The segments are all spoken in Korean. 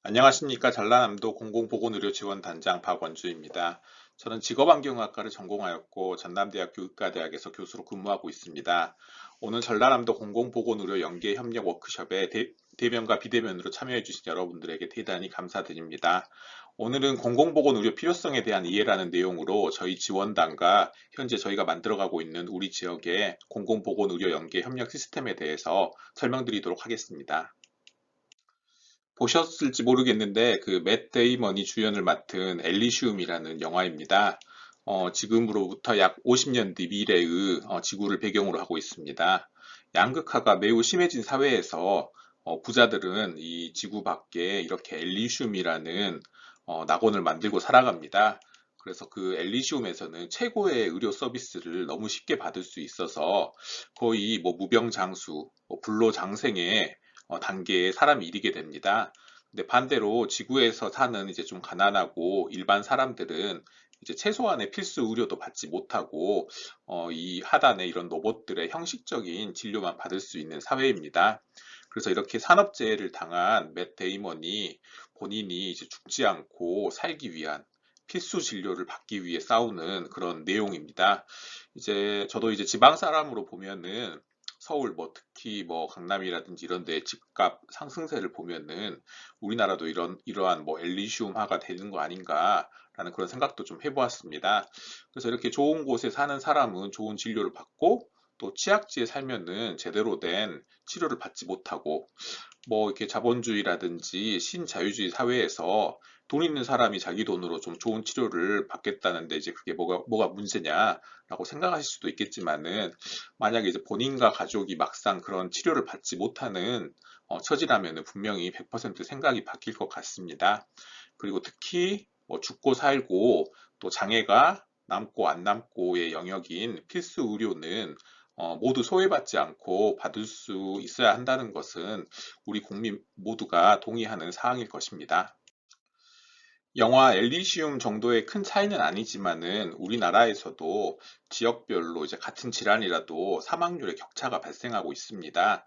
안녕하십니까. 전라남도 공공보건의료지원단장 박원주입니다. 저는 직업환경학과를 전공하였고 전남대학교 의과대학에서 교수로 근무하고 있습니다. 오늘 전라남도 공공보건의료 연계협력 워크숍에 대면과 비대면으로 참여해 주신 여러분들에게 대단히 감사드립니다. 오늘은 공공보건의료 필요성에 대한 이해라는 내용으로 저희 지원단과 현재 저희가 만들어가고 있는 우리 지역의 공공보건의료 연계협력 시스템에 대해서 설명드리도록 하겠습니다. 보셨을지 모르겠는데 그 맷 데이먼이 주연을 맡은 엘리시움이라는 영화입니다. 지금으로부터 약 50년 뒤 미래의 지구를 배경으로 하고 있습니다. 양극화가 매우 심해진 사회에서 부자들은 이 지구 밖에 이렇게 엘리시움이라는 낙원을 만들고 살아갑니다. 그래서 그 엘리시움에서는 최고의 의료 서비스를 너무 쉽게 받을 수 있어서 거의 뭐 무병장수, 불로장생의 단계에 사람이 이르게 됩니다. 근데 반대로 지구에서 사는 이제 좀 가난하고 일반 사람들은 이제 최소한의 필수 의료도 받지 못하고 이 하단의 이런 로봇들의 형식적인 진료만 받을 수 있는 사회입니다. 그래서 이렇게 산업재해를 당한 맷 데이먼이 본인이 이제 죽지 않고 살기 위한 필수 진료를 받기 위해 싸우는 그런 내용입니다. 이제 저도 이제 지방 사람으로 보면은 서울 뭐 특히 뭐 강남이라든지 이런 데 집값 상승세를 보면은 우리나라도 이러한 뭐 엘리시움화가 되는 거 아닌가라는 그런 생각도 좀 해보았습니다. 그래서 이렇게 좋은 곳에 사는 사람은 좋은 진료를 받고 또 취약지에 살면은 제대로 된 치료를 받지 못하고 뭐 이렇게 자본주의라든지 신자유주의 사회에서 돈 있는 사람이 자기 돈으로 좀 좋은 치료를 받겠다는데 이제 그게 뭐가 문제냐라고 생각하실 수도 있겠지만은 만약에 이제 본인과 가족이 막상 그런 치료를 받지 못하는 처지라면은 분명히 100% 생각이 바뀔 것 같습니다. 그리고 특히 뭐 죽고 살고 또 장애가 남고 안 남고의 영역인 필수 의료는 모두 소외받지 않고 받을 수 있어야 한다는 것은 우리 국민 모두가 동의하는 사항일 것입니다. 영화 엘리시움 정도의 큰 차이는 아니지만은 우리나라에서도 지역별로 이제 같은 질환이라도 사망률의 격차가 발생하고 있습니다.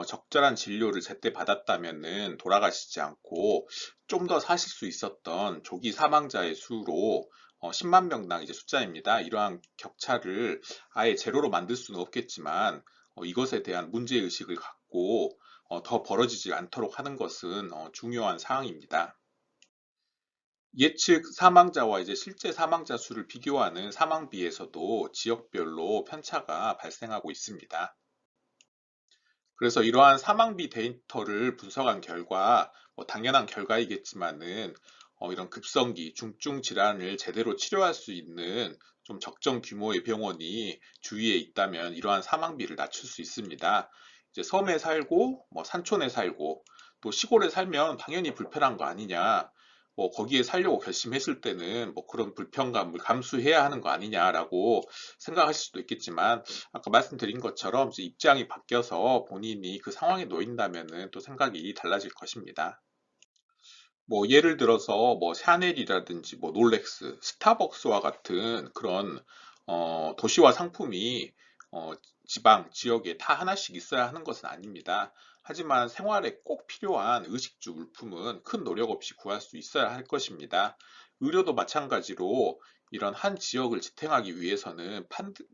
적절한 진료를 제때 받았다면은 돌아가시지 않고 좀 더 사실 수 있었던 조기 사망자의 수로 10만 명당 이제 숫자입니다. 이러한 격차를 아예 제로로 만들 수는 없겠지만 이것에 대한 문제의식을 갖고 더 벌어지지 않도록 하는 것은 중요한 사항입니다. 예측 사망자와 이제 실제 사망자 수를 비교하는 사망비에서도 지역별로 편차가 발생하고 있습니다. 그래서 이러한 사망비 데이터를 분석한 결과, 뭐 당연한 결과이겠지만은 이런 급성기, 중증 질환을 제대로 치료할 수 있는 좀 적정 규모의 병원이 주위에 있다면 이러한 사망비를 낮출 수 있습니다. 이제 섬에 살고, 뭐 산촌에 살고, 또 시골에 살면 당연히 불편한 거 아니냐. 뭐 거기에 살려고 결심했을 때는 뭐 그런 불편감을 감수해야 하는 거 아니냐라고 생각하실 수도 있겠지만 아까 말씀드린 것처럼 이제 입장이 바뀌어서 본인이 그 상황에 놓인다면은 또 생각이 달라질 것입니다. 뭐 예를 들어서 뭐 샤넬이라든지 뭐 롤렉스, 스타벅스와 같은 그런 도시화 상품이 어, 지방, 지역에 다 하나씩 있어야 하는 것은 아닙니다. 하지만 생활에 꼭 필요한 의식주 물품은 큰 노력 없이 구할 수 있어야 할 것입니다. 의료도 마찬가지로 이런 한 지역을 지탱하기 위해서는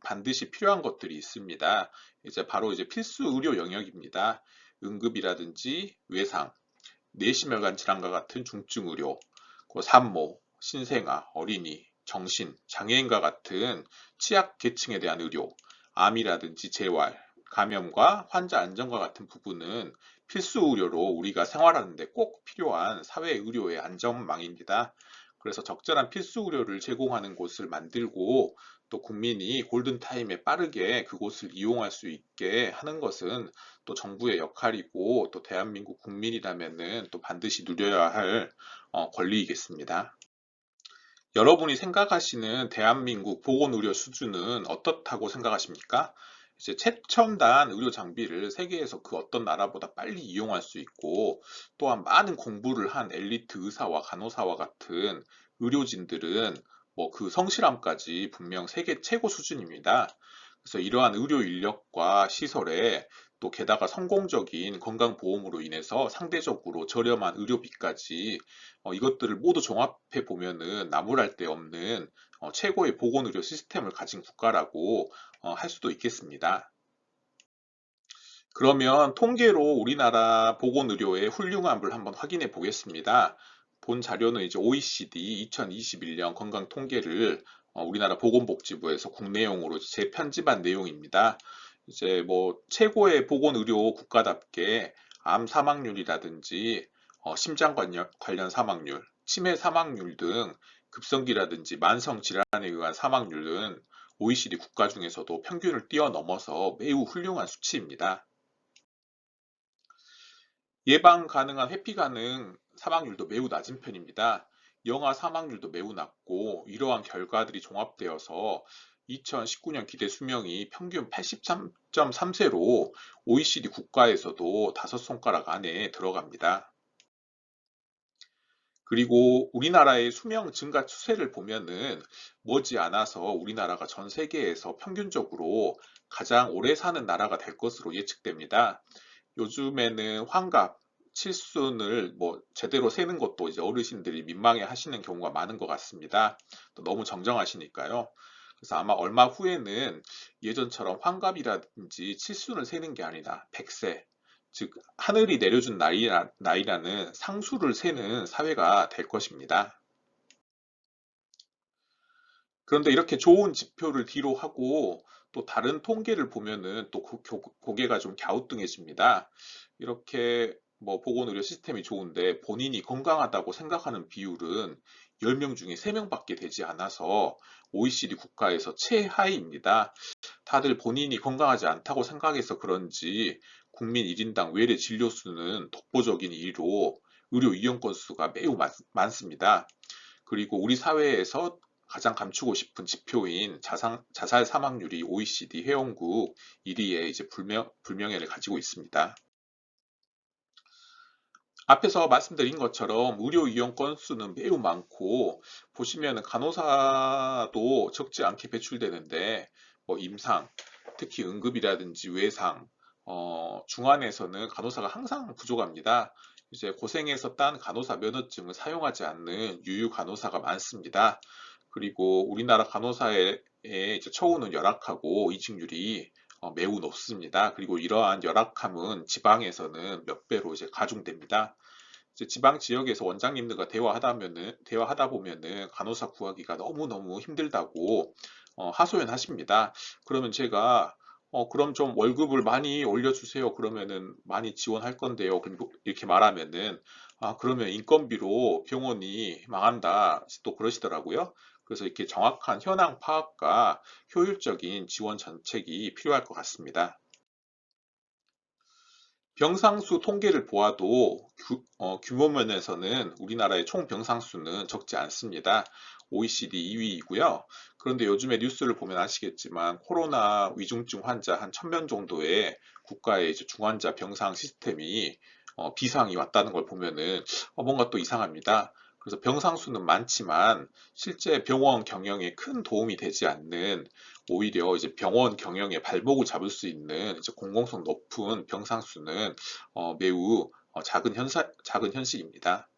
반드시 필요한 것들이 있습니다. 이제 바로 이제 필수 의료 영역입니다. 응급이라든지 외상, 뇌심혈관 질환과 같은 중증 의료, 산모, 신생아, 어린이, 정신, 장애인과 같은 취약 계층에 대한 의료, 암이라든지 재활, 감염과 환자 안전과 같은 부분은 필수 의료로 우리가 생활하는데 꼭 필요한 사회 의료의 안전망입니다. 그래서 적절한 필수 의료를 제공하는 곳을 만들고 또 국민이 골든타임에 빠르게 그곳을 이용할 수 있게 하는 것은 또 정부의 역할이고 또 대한민국 국민이라면은 또 반드시 누려야 할 권리이겠습니다. 여러분이 생각하시는 대한민국 보건의료 수준은 어떻다고 생각하십니까? 이제 최첨단 의료 장비를 세계에서 그 어떤 나라보다 빨리 이용할 수 있고 또한 많은 공부를 한 엘리트 의사와 간호사와 같은 의료진들은 뭐 그 성실함까지 분명 세계 최고 수준입니다. 그래서 이러한 의료 인력과 시설에 또 게다가 성공적인 건강보험으로 인해서 상대적으로 저렴한 의료비까지 이것들을 모두 종합해 보면은 나무랄 데 없는 최고의 보건의료 시스템을 가진 국가라고 할 수도 있겠습니다. 그러면 통계로 우리나라 보건의료의 훌륭함을 한번 확인해 보겠습니다. 본 자료는 이제 OECD 2021년 건강 통계를 우리나라 보건복지부에서 국내용으로 재편집한 내용입니다. 이제 뭐 최고의 보건의료 국가답게 암 사망률이라든지 심장 관련 사망률, 치매 사망률 등 급성기라든지 만성 질환에 의한 사망률은 OECD 국가 중에서도 평균을 뛰어넘어서 매우 훌륭한 수치입니다. 예방 가능한 회피 가능 사망률도 매우 낮은 편입니다. 영아 사망률도 매우 낮고 이러한 결과들이 종합되어서 2019년 기대 수명이 평균 83.3세로 OECD 국가에서도 5손가락 안에 들어갑니다. 그리고 우리나라의 수명 증가 추세를 보면은 머지않아서 우리나라가 전 세계에서 평균적으로 가장 오래 사는 나라가 될 것으로 예측됩니다. 요즘에는 환갑, 칠순을 뭐 제대로 세는 것도 이제 어르신들이 민망해 하시는 경우가 많은 것 같습니다. 또 너무 정정하시니까요. 그래서 아마 얼마 후에는 예전처럼 환갑이라든지 칠순을 세는 게 아니라 100세, 즉 하늘이 내려준 나이라는 상수를 세는 사회가 될 것입니다. 그런데 이렇게 좋은 지표를 뒤로 하고 또 다른 통계를 보면은 또 고개가 좀 갸우뚱해집니다. 이렇게 뭐 보건의료 시스템이 좋은데 본인이 건강하다고 생각하는 비율은 10명 중에 3명밖에 되지 않아서 OECD 국가에서 최하위입니다. 다들 본인이 건강하지 않다고 생각해서 그런지 국민 1인당 외래 진료 수는 독보적인 1위로 의료 이용 건수가 매우 많습니다. 그리고 우리 사회에서 가장 감추고 싶은 지표인 자살 사망률이 OECD 회원국 1위에 이제 불명예를 가지고 있습니다. 앞에서 말씀드린 것처럼 의료 이용 건수는 매우 많고 보시면 간호사도 적지 않게 배출되는데 뭐 임상, 특히 응급이라든지 외상, 중환에서는 간호사가 항상 부족합니다. 이제 고생해서 딴 간호사 면허증을 사용하지 않는 유유 간호사가 많습니다. 그리고 우리나라 간호사의 이제 처우는 열악하고 이직률이 매우 높습니다. 그리고 이러한 열악함은 지방에서는 몇 배로 이제 가중됩니다. 이제 지방 지역에서 원장님들과 대화하다 보면은 간호사 구하기가 너무너무 힘들다고 하소연하십니다. 그러면 제가 그럼 좀 월급을 많이 올려주세요. 그러면은 많이 지원할 건데요. 그리고 이렇게 말하면은 그러면 인건비로 병원이 망한다. 또 그러시더라고요. 그래서 이렇게 정확한 현황 파악과 효율적인 지원 정책이 필요할 것 같습니다. 병상수 통계를 보아도 규모 면에서는 우리나라의 총 병상수는 적지 않습니다. OECD 2위이고요. 그런데 요즘에 뉴스를 보면 아시겠지만 코로나 위중증 환자 한 1000명 정도의 국가의 이제 중환자 병상 시스템이 비상이 왔다는 걸 보면은 뭔가 또 이상합니다. 그래서 병상 수는 많지만 실제 병원 경영에 큰 도움이 되지 않는 오히려 이제 병원 경영의 발목을 잡을 수 있는 이제 공공성 높은 병상 수는 매우 작은 현실입니다.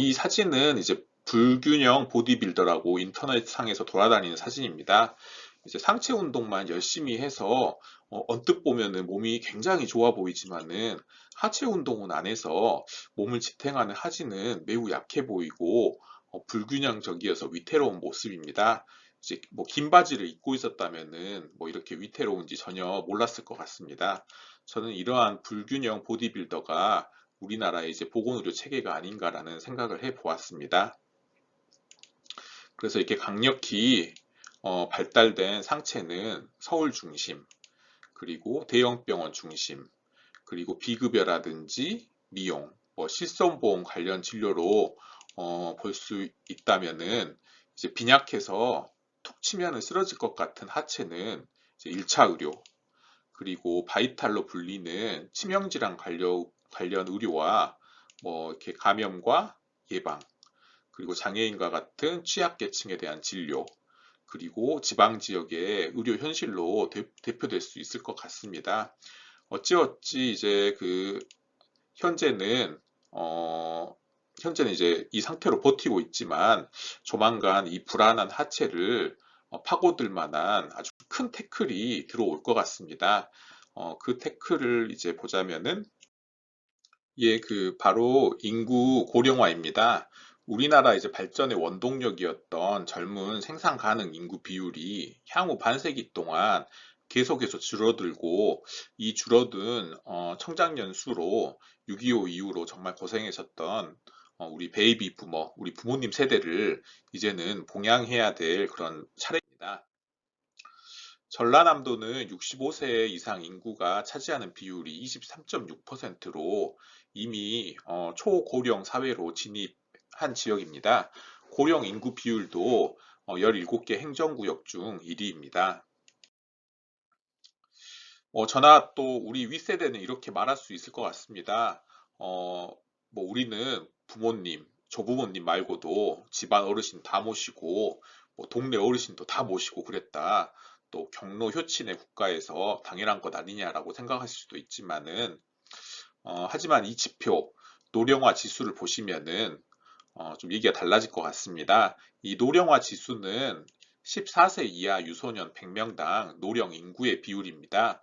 이 사진은 이제 불균형 보디빌더라고 인터넷상에서 돌아다니는 사진입니다. 이제 상체 운동만 열심히 해서 언뜻 보면은 몸이 굉장히 좋아 보이지만은 하체 운동은 안 해서 몸을 지탱하는 하지는 매우 약해 보이고 불균형적이어서 위태로운 모습입니다. 이제 뭐 긴 바지를 입고 있었다면은 뭐 이렇게 위태로운지 전혀 몰랐을 것 같습니다. 저는 이러한 불균형 보디빌더가 우리나라의 이제 보건의료 체계가 아닌가라는 생각을 해 보았습니다. 그래서 이렇게 강력히 발달된 상체는 서울 중심, 그리고 대형 병원 중심, 그리고 비급여라든지 미용, 뭐 실손보험 관련 진료로 볼 수 있다면은 이제 빈약해서 툭 치면은 쓰러질 것 같은 하체는 이제 1차 의료, 그리고 바이탈로 불리는 치명질환 관련 의료와 뭐 이렇게 감염과 예방, 그리고 장애인과 같은 취약계층에 대한 진료, 그리고 지방 지역의 의료 현실로 대표될 수 있을 것 같습니다. 어찌어찌 이제 현재는 어, 현재는 이제 이 상태로 버티고 있지만 조만간 이 불안한 하체를 파고들 만한 아주 큰 태클이 들어올 것 같습니다. 그 태클을 이제 보자면은 바로 인구 고령화입니다. 우리나라 이제 발전의 원동력이었던 젊은 생산 가능 인구 비율이 향후 반세기 동안 계속해서 줄어들고 이 줄어든 청장년 수로 6.25 이후로 정말 고생하셨던 우리 베이비 부머, 우리 부모님 세대를 이제는 봉양해야 될 그런 차례입니다. 전라남도는 65세 이상 인구가 차지하는 비율이 23.6%로 이미 초고령 사회로 진입한 지역입니다. 고령 인구 비율도 17개 행정구역 중 1위입니다. 저나 또 우리 윗세대는 이렇게 말할 수 있을 것 같습니다. 우리는 부모님, 조부모님 말고도 집안 어르신 다 모시고 동네 어르신도 다 모시고 그랬다. 또 경로 효친의 국가에서 당연한 것 아니냐라고 생각하실 수도 있지만은 하지만 이 지표 노령화 지수를 보시면은 좀 얘기가 달라질 것 같습니다. 이 노령화 지수는 14세 이하 유소년 100명당 노령 인구의 비율입니다.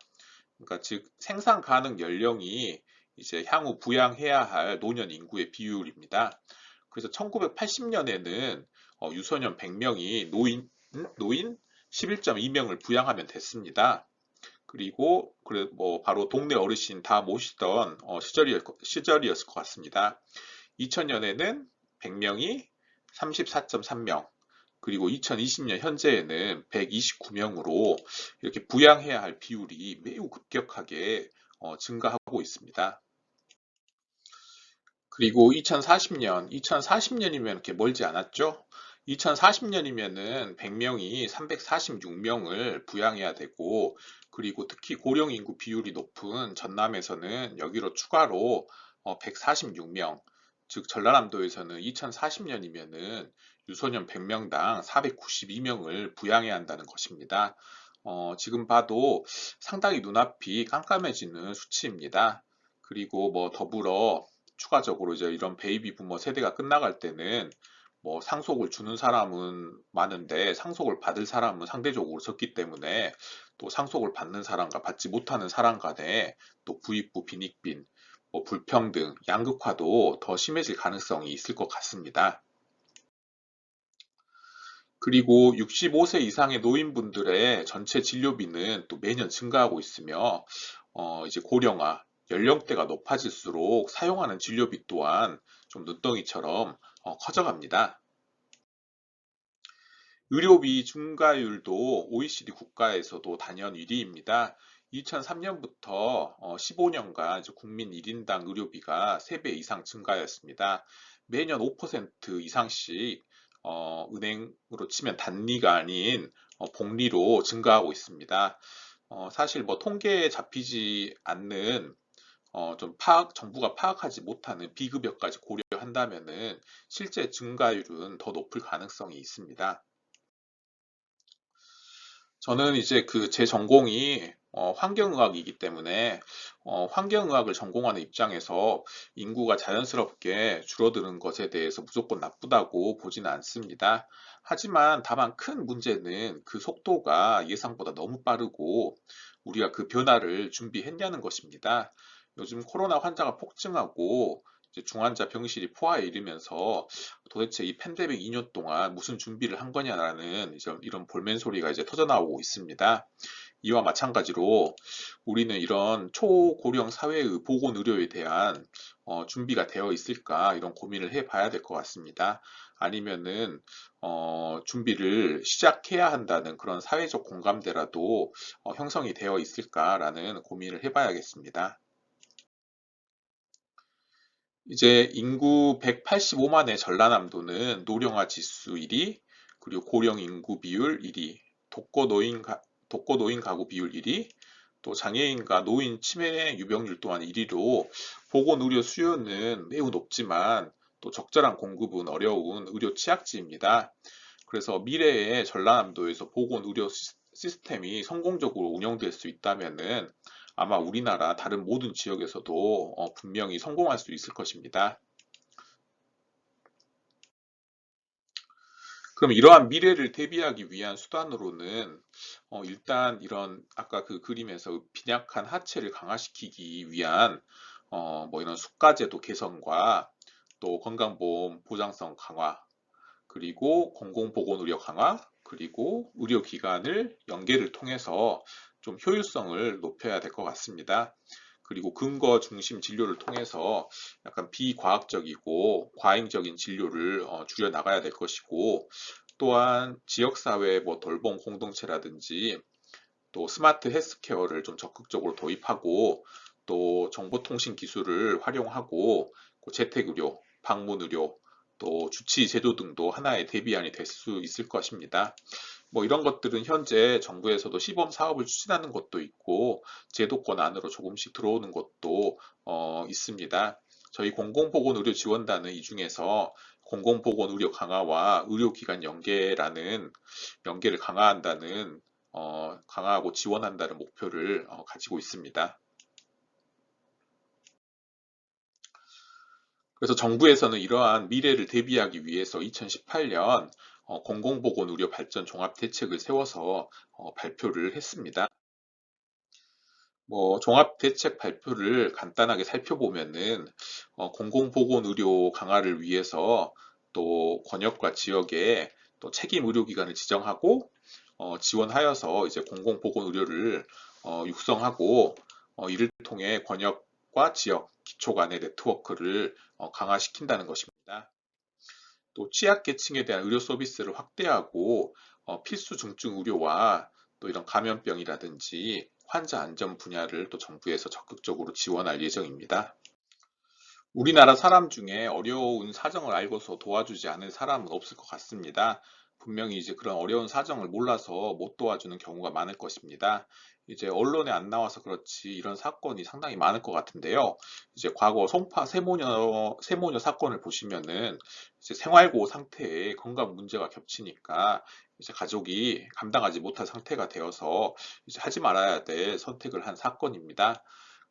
그러니까 즉 생산 가능 연령이 이제 향후 부양해야 할 노년 인구의 비율입니다. 그래서 1980년에는 유소년 100명이 노인 11.2명을 부양하면 됐습니다. 그리고 바로 동네 어르신 다 모시던 시절이었을 것 같습니다. 2000년에는 100명이 34.3명, 그리고 2020년 현재에는 129명으로 이렇게 부양해야 할 비율이 매우 급격하게 증가하고 있습니다. 그리고 2040년이면 이렇게 멀지 않았죠? 2040년이면은 100명이 346명을 부양해야 되고, 그리고 특히 고령 인구 비율이 높은 전남에서는 여기로 추가로 146명, 즉 전라남도에서는 2040년이면은 유소년 100명당 492명을 부양해야 한다는 것입니다. 지금 봐도 상당히 눈앞이 깜깜해지는 수치입니다. 그리고 더불어 추가적으로 이제 이런 베이비 부머 세대가 끝나갈 때는 상속을 주는 사람은 많은데 상속을 받을 사람은 상대적으로 적기 때문에 또 상속을 받는 사람과 받지 못하는 사람 간에 또 부익부 빈익빈, 불평등, 양극화도 더 심해질 가능성이 있을 것 같습니다. 그리고 65세 이상의 노인분들의 전체 진료비는 또 매년 증가하고 있으며, 이제 고령화, 연령대가 높아질수록 사용하는 진료비 또한 좀 눈덩이처럼 커져갑니다. 의료비 증가율도 OECD 국가에서도 단연 1위입니다. 2003년부터 15년간 국민 1인당 의료비가 3배 이상 증가하였습니다. 매년 5% 이상씩 은행으로 치면 단리가 아닌 복리로 증가하고 있습니다. 사실 통계에 잡히지 않는 정부가 파악하지 못하는 비급여까지 고려한다면은 실제 증가율은 더 높을 가능성이 있습니다. 저는 이제 제 전공이 환경의학이기 때문에 환경의학을 전공하는 입장에서 인구가 자연스럽게 줄어드는 것에 대해서 무조건 나쁘다고 보지는 않습니다. 하지만 다만 큰 문제는 그 속도가 예상보다 너무 빠르고 우리가 그 변화를 준비했냐는 것입니다. 요즘 코로나 환자가 폭증하고 이제 중환자 병실이 포화에 이르면서 도대체 이 팬데믹 2년 동안 무슨 준비를 한 거냐라는 이런 볼멘 소리가 이제 터져나오고 있습니다. 이와 마찬가지로 우리는 이런 초고령 사회의 보건 의료에 대한 준비가 되어 있을까 이런 고민을 해봐야 될 것 같습니다. 아니면은 준비를 시작해야 한다는 그런 사회적 공감대라도 형성이 되어 있을까라는 고민을 해봐야겠습니다. 이제 인구 185만의 전라남도는 노령화 지수 1위, 그리고 고령 인구 비율 1위, 독거노인 가구 비율 1위, 또 장애인과 노인 치매 유병률 또한 1위로 보건 의료 수요는 매우 높지만 또 적절한 공급은 어려운 의료 취약지입니다. 그래서 미래의 전라남도에서 보건의료 시스템이 성공적으로 운영될 수 있다면은 아마 우리나라 다른 모든 지역에서도 분명히 성공할 수 있을 것입니다. 그럼 이러한 미래를 대비하기 위한 수단으로는 일단 이런 아까 그 그림에서 빈약한 하체를 강화시키기 위한 뭐 이런 수가제도 개선과 또 건강보험 보장성 강화 그리고 공공보건의료 강화 그리고 의료기관을 연계를 통해서 좀 효율성을 높여야 될 것 같습니다. 그리고 근거 중심 진료를 통해서 약간 비과학적이고 과잉적인 진료를 줄여 나가야 될 것이고 또한 지역사회 뭐 돌봄 공동체라든지 또 스마트 헬스케어를 좀 적극적으로 도입하고 또 정보통신 기술을 활용하고 재택의료, 방문의료, 또 주치 제도 등도 하나의 대비안이 될 수 있을 것입니다. 뭐 이런 것들은 현재 정부에서도 시범 사업을 추진하는 것도 있고 제도권 안으로 조금씩 들어오는 것도 있습니다. 저희 공공보건의료 지원단은 이 중에서 공공보건의료 강화와 의료기관 연계를 강화한다는 강화하고 지원한다는 목표를 가지고 있습니다. 그래서 정부에서는 이러한 미래를 대비하기 위해서 2018년 공공보건의료 발전 종합대책을 세워서 발표를 했습니다. 뭐 종합대책 발표를 간단하게 살펴보면은 공공보건의료 강화를 위해서 또 권역과 지역에 또 책임 의료기관을 지정하고 지원하여서 이제 공공보건의료를 육성하고 이를 통해 권역과 지역, 기초 간의 네트워크를 강화시킨다는 것입니다. 또 취약계층에 대한 의료 서비스를 확대하고 필수 중증 의료와 또 이런 감염병이라든지 환자 안전 분야를 또 정부에서 적극적으로 지원할 예정입니다. 우리나라 사람 중에 어려운 사정을 알고서 도와주지 않은 사람은 없을 것 같습니다. 분명히 이제 그런 어려운 사정을 몰라서 못 도와주는 경우가 많을 것입니다. 이제 언론에 안 나와서 그렇지 이런 사건이 상당히 많을 것 같은데요. 이제 과거 송파 세모녀 사건을 보시면은 이제 생활고 상태에 건강 문제가 겹치니까 이제 가족이 감당하지 못할 상태가 되어서 이제 하지 말아야 될 선택을 한 사건입니다.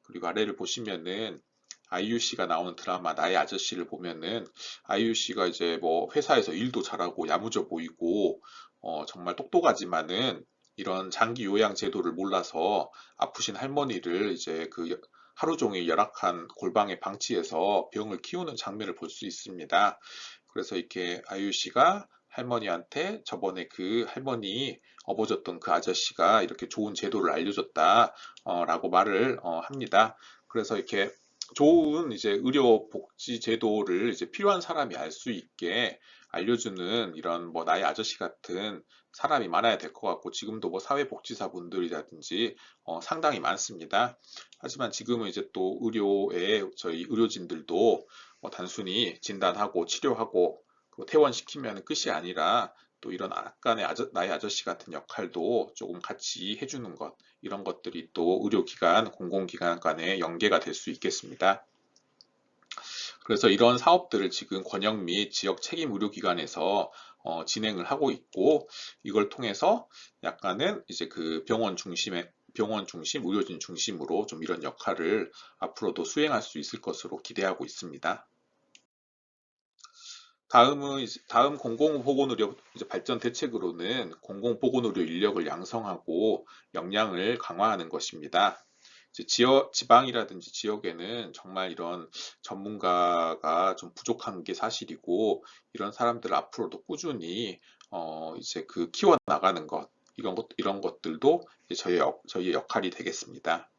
그리고 아래를 보시면은 아이유 씨가 나오는 드라마 나의 아저씨를 보면은 아이유 씨가 이제 뭐 회사에서 일도 잘하고 야무져 보이고 정말 똑똑하지만은 이런 장기 요양 제도를 몰라서 아프신 할머니를 이제 그 하루 종일 열악한 골방에 방치해서 병을 키우는 장면을 볼 수 있습니다. 그래서 이렇게 아이유 씨가 할머니한테 저번에 그 할머니 업어줬던 그 아저씨가 이렇게 좋은 제도를 알려줬다 라고 말을 합니다. 그래서 이렇게 좋은 이제 의료 복지 제도를 이제 필요한 사람이 알 수 있게 알려주는 이런 뭐 나의 아저씨 같은 사람이 많아야 될 것 같고 지금도 뭐 사회복지사 분들이라든지 상당히 많습니다. 하지만 지금은 이제 또 의료에 저희 의료진들도 뭐 단순히 진단하고 치료하고 퇴원시키면 끝이 아니라 또 이런 약간의 나의 아저씨 같은 역할도 조금 같이 해주는 것 이런 것들이 또 의료기관, 공공기관 간의 연계가 될 수 있겠습니다. 그래서 이런 사업들을 지금 권역 및 지역 책임 의료기관에서 진행을 하고 있고 이걸 통해서 약간은 이제 그 병원 중심, 의료진 중심으로 좀 이런 역할을 앞으로도 수행할 수 있을 것으로 기대하고 있습니다. 다음 공공보건의료 발전 대책으로는 공공보건의료 인력을 양성하고 역량을 강화하는 것입니다. 지방이라든지 지역에는 정말 이런 전문가가 좀 부족한 게 사실이고 이런 사람들을 앞으로도 꾸준히 이제 그 키워 나가는 것 이런 것들도 이제 저희의 역할이 되겠습니다.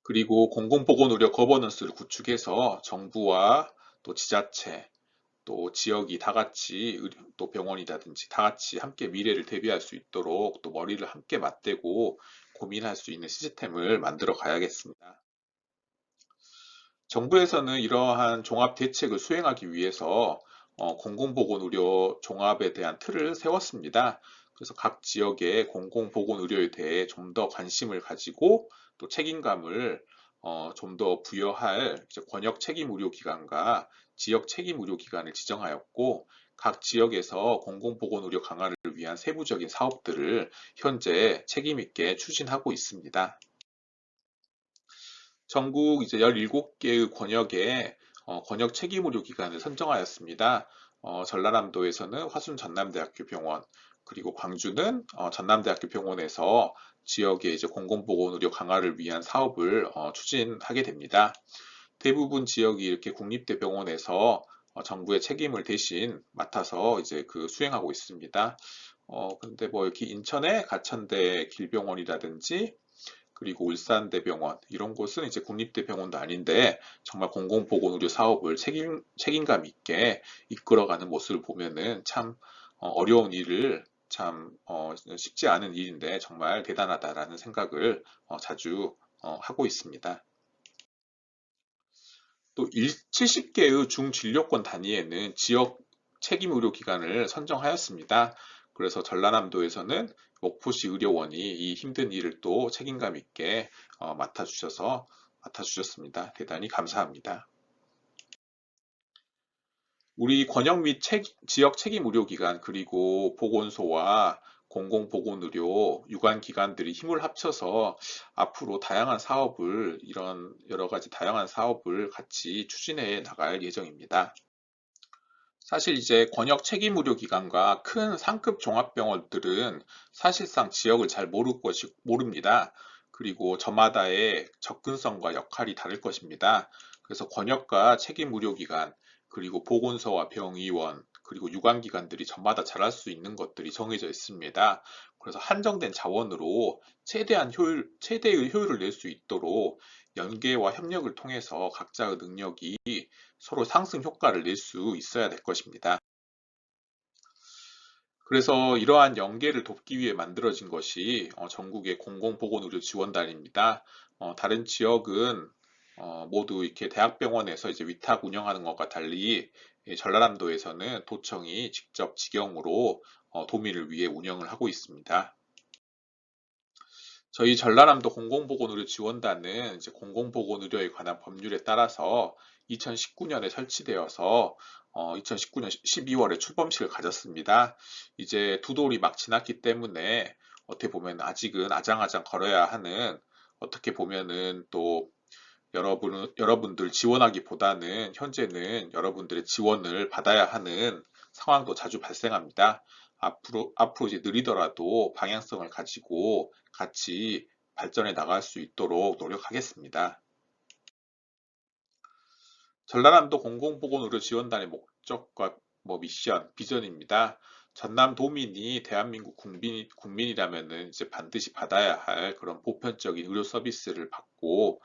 그리고 공공보건의료 거버넌스를 구축해서 정부와 또 지자체 또 지역이 다 같이 또 병원이라든지 다 같이 함께 미래를 대비할 수 있도록 또 머리를 함께 맞대고 고민할 수 있는 시스템을 만들어 가야겠습니다. 정부에서는 이러한 종합 대책을 수행하기 위해서 공공보건의료 종합에 대한 틀을 세웠습니다. 그래서 각 지역의 공공보건의료에 대해 좀 더 관심을 가지고 또 책임감을 좀 더 부여할 이제 권역 책임 의료기관과 지역 책임 의료기관을 지정하였고, 각 지역에서 공공보건 의료 강화를 위한 세부적인 사업들을 현재 책임 있게 추진하고 있습니다. 전국 이제 17개의 권역에 권역 책임 의료기관을 선정하였습니다. 전라남도에서는 화순 전남대학교 병원, 그리고 광주는 전남대학교 병원에서 지역의 이제 공공보건 의료 강화를 위한 사업을 추진하게 됩니다. 대부분 지역이 이렇게 국립대병원에서 정부의 책임을 대신 맡아서 이제 그 수행하고 있습니다. 근데 뭐 이렇게 인천의 가천대 길병원이라든지 그리고 울산대병원 이런 곳은 이제 국립대병원도 아닌데 정말 공공보건의료 사업을 책임감 있게 이끌어가는 모습을 보면은 참 어려운 일을 참 쉽지 않은 일인데 정말 대단하다라는 생각을 자주 하고 있습니다. 또 70개의 중진료권 단위에는 지역 책임 의료기관을 선정하였습니다. 그래서 전라남도에서는 목포시 의료원이 이 힘든 일을 또 책임감 있게 맡아주셨습니다. 대단히 감사합니다. 우리 권역 및 지역 책임 의료기관 그리고 보건소와 공공보건의료 유관기관들이 힘을 합쳐서 앞으로 다양한 사업을 이런 여러 가지 다양한 사업을 같이 추진해 나갈 예정입니다. 사실 이제 권역 책임 의료기관과 큰 상급 종합병원들은 사실상 지역을 잘 모릅니다. 그리고 저마다의 접근성과 역할이 다를 것입니다. 그래서 권역과 책임 의료기관, 그리고 보건소와 병의원, 그리고 유관기관들이 저마다 잘할 수 있는 것들이 정해져 있습니다. 그래서 한정된 자원으로 최대의 효율을 낼 수 있도록 연계와 협력을 통해서 각자의 능력이 서로 상승 효과를 낼 수 있어야 될 것입니다. 그래서 이러한 연계를 돕기 위해 만들어진 것이 전국의 공공보건의료 지원단입니다. 다른 지역은 모두 이렇게 대학병원에서 이제 위탁 운영하는 것과 달리 전라남도에서는 도청이 직접 직영으로 도민을 위해 운영을 하고 있습니다. 저희 전라남도 공공보건의료 지원단은 이제 공공보건의료에 관한 법률에 따라서 2019년에 설치되어서 2019년 12월에 출범식을 가졌습니다. 이제 두 돌이 막 지났기 때문에 어떻게 보면 아직은 아장아장 걸어야 하는 어떻게 보면은 또 여러분들 지원하기보다는 현재는 여러분들의 지원을 받아야 하는 상황도 자주 발생합니다. 앞으로 이제 느리더라도 방향성을 가지고 같이 발전해 나갈 수 있도록 노력하겠습니다. 전라남도 공공보건의료지원단의 목적과 미션, 비전입니다. 전남 도민이 대한민국 국민이라면은 이제 반드시 받아야 할 그런 보편적인 의료 서비스를 받고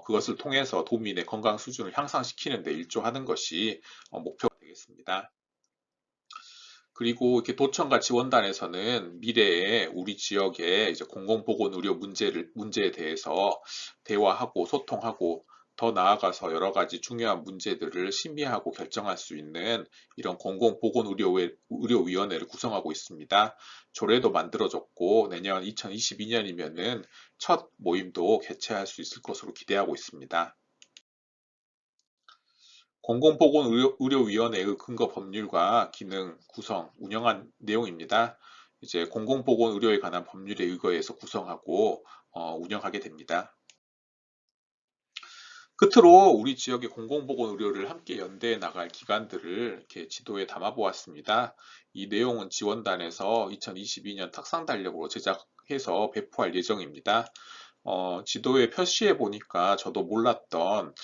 그것을 통해서 도민의 건강 수준을 향상시키는 데 일조하는 것이 목표가 되겠습니다. 그리고 이렇게 도청과 지원단에서는 미래에 우리 지역의 이제 공공보건 의료 문제에 대해서 대화하고 소통하고 더 나아가서 여러 가지 중요한 문제들을 심의하고 결정할 수 있는 이런 공공보건의료위원회를 구성하고 있습니다. 조례도 만들어졌고 내년 2022년이면은 첫 모임도 개최할 수 있을 것으로 기대하고 있습니다. 공공보건의료위원회의 근거 법률과 기능, 구성, 운영한 내용입니다. 이제 공공보건의료에 관한 법률에 의거해서 구성하고 운영하게 됩니다. 끝으로 우리 지역의 공공보건의료를 함께 연대해 나갈 기관들을 이렇게 지도에 담아 보았습니다. 이 내용은 지원단에서 2022년 탁상 달력으로 제작해서 배포할 예정입니다. 지도에 표시해 보니까 저도 몰랐던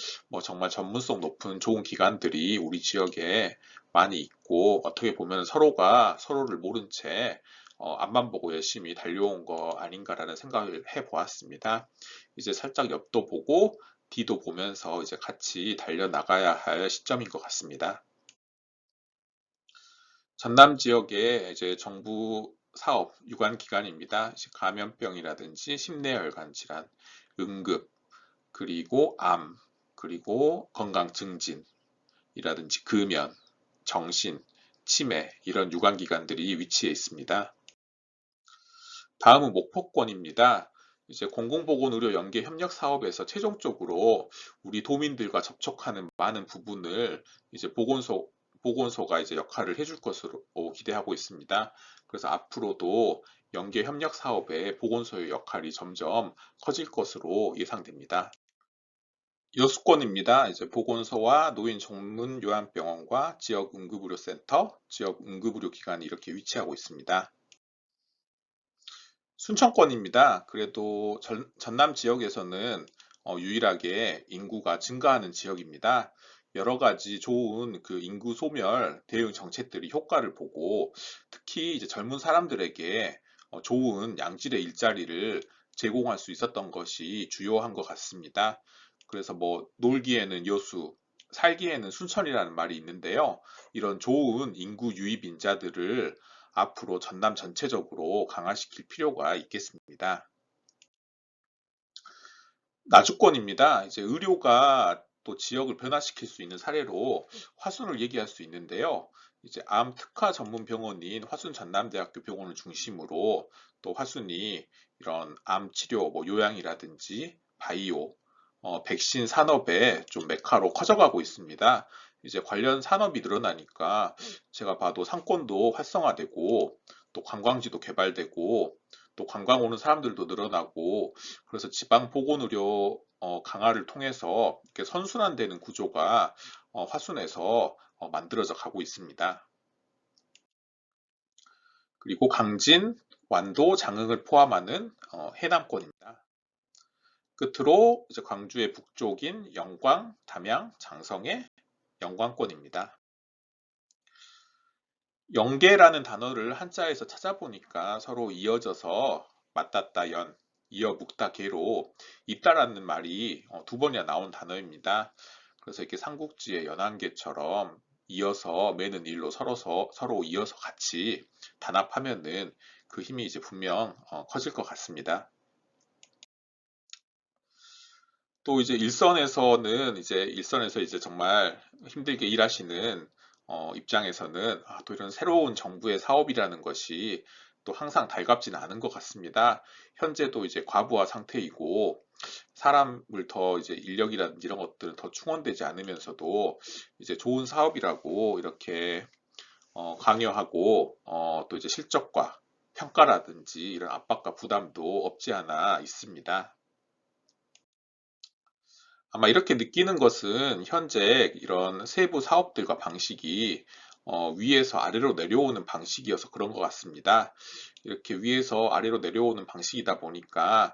정말 전문성 높은 좋은 기관들이 우리 지역에 많이 있고 어떻게 보면 서로가 서로를 모른 채 앞만 보고 열심히 달려온 거 아닌가라는 생각을 해 보았습니다. 이제 살짝 옆도 보고 뒤도 보면서 이제 같이 달려나가야 할 시점인 것 같습니다. 전남 지역의 이제 정부 사업 유관 기관입니다. 감염병이라든지 심내혈관 질환, 응급, 그리고 암, 그리고 건강 증진이라든지 금연, 정신, 치매 이런 유관 기관들이 위치해 있습니다. 다음은 목포권입니다. 이제 공공보건의료 연계 협력 사업에서 최종적으로 우리 도민들과 접촉하는 많은 부분을 이제 보건소가 이제 역할을 해줄 것으로 기대하고 있습니다. 그래서 앞으로도 연계 협력 사업에 보건소의 역할이 점점 커질 것으로 예상됩니다. 여수권입니다. 이제 보건소와 노인 전문 요양병원과 지역 응급의료센터, 지역 응급의료기관이 이렇게 위치하고 있습니다. 순천권입니다. 그래도 전남 지역에서는 유일하게 인구가 증가하는 지역입니다. 여러 가지 좋은 그 인구 소멸 대응 정책들이 효과를 보고 특히 이제 젊은 사람들에게 좋은 양질의 일자리를 제공할 수 있었던 것이 주요한 것 같습니다. 그래서 뭐 놀기에는 여수, 살기에는 순천이라는 말이 있는데요. 이런 좋은 인구 유입 인자들을 앞으로 전남 전체적으로 강화시킬 필요가 있겠습니다. 나주권입니다. 이제 의료가 또 지역을 변화시킬 수 있는 사례로 화순을 얘기할 수 있는데요. 이제 암 특화 전문 병원인 화순 전남대학교 병원을 중심으로 또 화순이 이런 암 치료, 뭐 요양이라든지 바이오, 백신 산업의 좀 메카로 커져가고 있습니다. 이제 관련 산업이 늘어나니까 제가 봐도 상권도 활성화되고 또 관광지도 개발되고 또 관광 오는 사람들도 늘어나고 그래서 지방 보건의료 강화를 통해서 이렇게 선순환되는 구조가 화순에서 만들어져 가고 있습니다. 그리고 강진, 완도, 장흥을 포함하는 해남권입니다. 끝으로 이제 광주의 북쪽인 영광, 담양, 장성의 영광권입니다. 영계라는 단어를 한자에서 찾아보니까 서로 이어져서 맞닿다 연, 이어 묵다 계로 잇다라는 말이 두 번이나 나온 단어입니다. 그래서 이렇게 삼국지의 연안계처럼 이어서 매는 일로 서로 이어서 같이 단합하면은 그 힘이 이제 분명 커질 것 같습니다. 또 이제 일선에서 이제 정말 힘들게 일하시는 입장에서는 또 이런 새로운 정부의 사업이라는 것이 또 항상 달갑지는 않은 것 같습니다. 현재도 이제 과부하 상태이고 사람을 더 이제 인력이라든지 이런 것들은 더 충원되지 않으면서도 이제 좋은 사업이라고 이렇게 강요하고 또 이제 실적과 평가라든지 이런 압박과 부담도 없지 않아 있습니다. 아마 이렇게 느끼는 것은 현재 이런 세부 사업들과 방식이 위에서 아래로 내려오는 방식이어서 그런 것 같습니다. 이렇게 위에서 아래로 내려오는 방식이다 보니까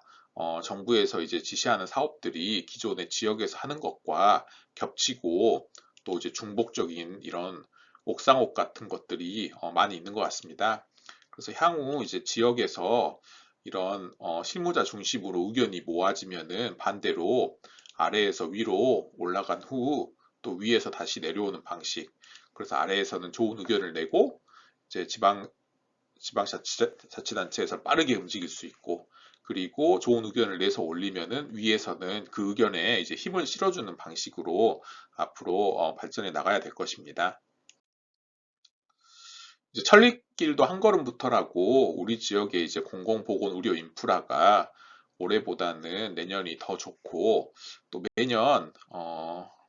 정부에서 이제 지시하는 사업들이 기존의 지역에서 하는 것과 겹치고 또 이제 중복적인 이런 옥상옥 같은 것들이 많이 있는 것 같습니다. 그래서 향후 이제 지역에서 이런 실무자 중심으로 의견이 모아지면은 반대로 아래에서 위로 올라간 후 또 위에서 다시 내려오는 방식. 그래서 아래에서는 좋은 의견을 내고 이제 지방자치단체에서 빠르게 움직일 수 있고 그리고 좋은 의견을 내서 올리면은 위에서는 그 의견에 이제 힘을 실어주는 방식으로 앞으로 발전해 나가야 될 것입니다. 이제 천리길도 한 걸음부터라고 우리 지역의 이제 공공보건 의료 인프라가 올해보다는 내년이 더 좋고 또 매년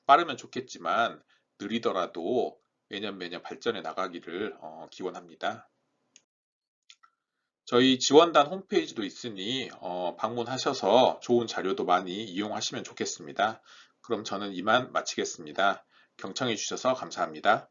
빠르면 좋겠지만 느리더라도 매년 발전해 나가기를 기원합니다. 저희 지원단 홈페이지도 있으니 방문하셔서 좋은 자료도 많이 이용하시면 좋겠습니다. 그럼 저는 이만 마치겠습니다. 경청해 주셔서 감사합니다.